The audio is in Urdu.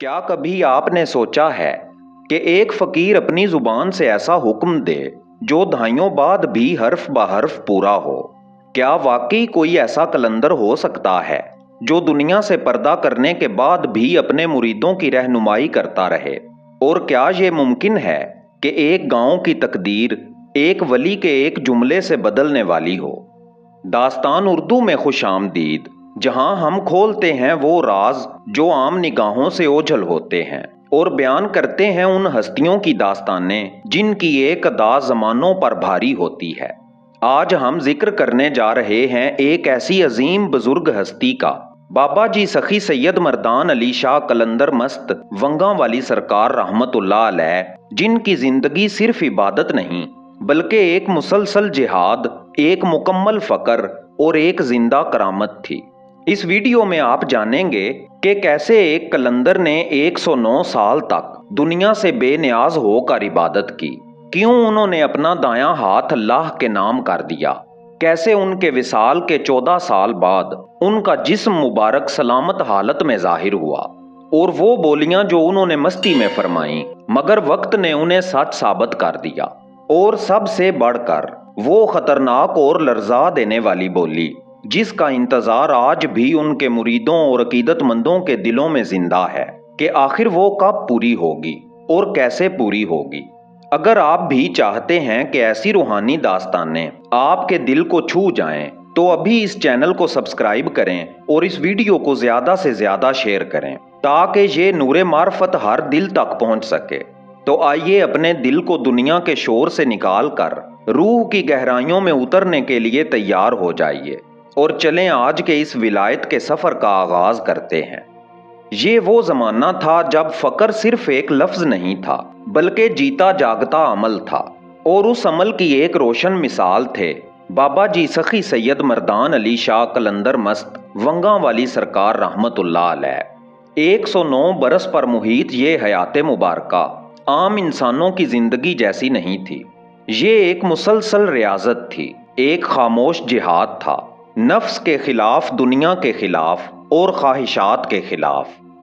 کیا کبھی آپ نے سوچا ہے کہ ایک فقیر اپنی زبان سے ایسا حکم دے جو دہائیوں بعد بھی حرف بحرف پورا ہو؟ کیا واقعی کوئی ایسا قلندر ہو سکتا ہے جو دنیا سے پردہ کرنے کے بعد بھی اپنے مریدوں کی رہنمائی کرتا رہے؟ اور کیا یہ ممکن ہے کہ ایک گاؤں کی تقدیر ایک ولی کے ایک جملے سے بدلنے والی ہو؟ داستان اردو میں خوش آمدید، جہاں ہم کھولتے ہیں وہ راز جو عام نگاہوں سے اوجھل ہوتے ہیں اور بیان کرتے ہیں ان ہستیوں کی داستانیں جن کی ایک ادا زمانوں پر بھاری ہوتی ہے۔ آج ہم ذکر کرنے جا رہے ہیں ایک ایسی عظیم بزرگ ہستی کا، بابا جی سخی سید مردان علی شاہ قلندر مست ونگاں والی سرکار رحمت اللہ علیہ، جن کی زندگی صرف عبادت نہیں بلکہ ایک مسلسل جہاد، ایک مکمل فقر اور ایک زندہ کرامت تھی۔ اس ویڈیو میں آپ جانیں گے کہ کیسے ایک قلندر نے 109 سال تک دنیا سے بے نیاز ہو کر عبادت کی، کیوں انہوں نے اپنا دایاں ہاتھ اللہ کے نام کر دیا، کیسے ان کے وصال کے 14 سال بعد ان کا جسم مبارک سلامت حالت میں ظاہر ہوا، اور وہ بولیاں جو انہوں نے مستی میں فرمائیں مگر وقت نے انہیں سچ ثابت کر دیا، اور سب سے بڑھ کر وہ خطرناک اور لرزا دینے والی بولی جس کا انتظار آج بھی ان کے مریدوں اور عقیدت مندوں کے دلوں میں زندہ ہے کہ آخر وہ کب پوری ہوگی اور کیسے پوری ہوگی۔ اگر آپ بھی چاہتے ہیں کہ ایسی روحانی داستانیں آپ کے دل کو چھو جائیں تو ابھی اس چینل کو سبسکرائب کریں اور اس ویڈیو کو زیادہ سے زیادہ شیئر کریں تاکہ یہ نور معرفت ہر دل تک پہنچ سکے۔ تو آئیے اپنے دل کو دنیا کے شور سے نکال کر روح کی گہرائیوں میں اترنے کے لیے تیار ہو جائیے اور چلیں آج کے اس ولایت کے سفر کا آغاز کرتے ہیں۔ یہ وہ زمانہ تھا جب فقر صرف ایک لفظ نہیں تھا بلکہ جیتا جاگتا عمل تھا، اور اس عمل کی ایک روشن مثال تھے بابا جی سخی سید مردان علی شاہ قلندر مست ونگاں والی سرکار رحمت اللہ علیہ۔ 109 برس پر محیط یہ حیات مبارکہ عام انسانوں کی زندگی جیسی نہیں تھی۔ یہ ایک مسلسل ریاضت تھی، ایک خاموش جہاد تھا، نفس کے خلاف، دنیا کے خلاف اور خواہشات کے خلاف۔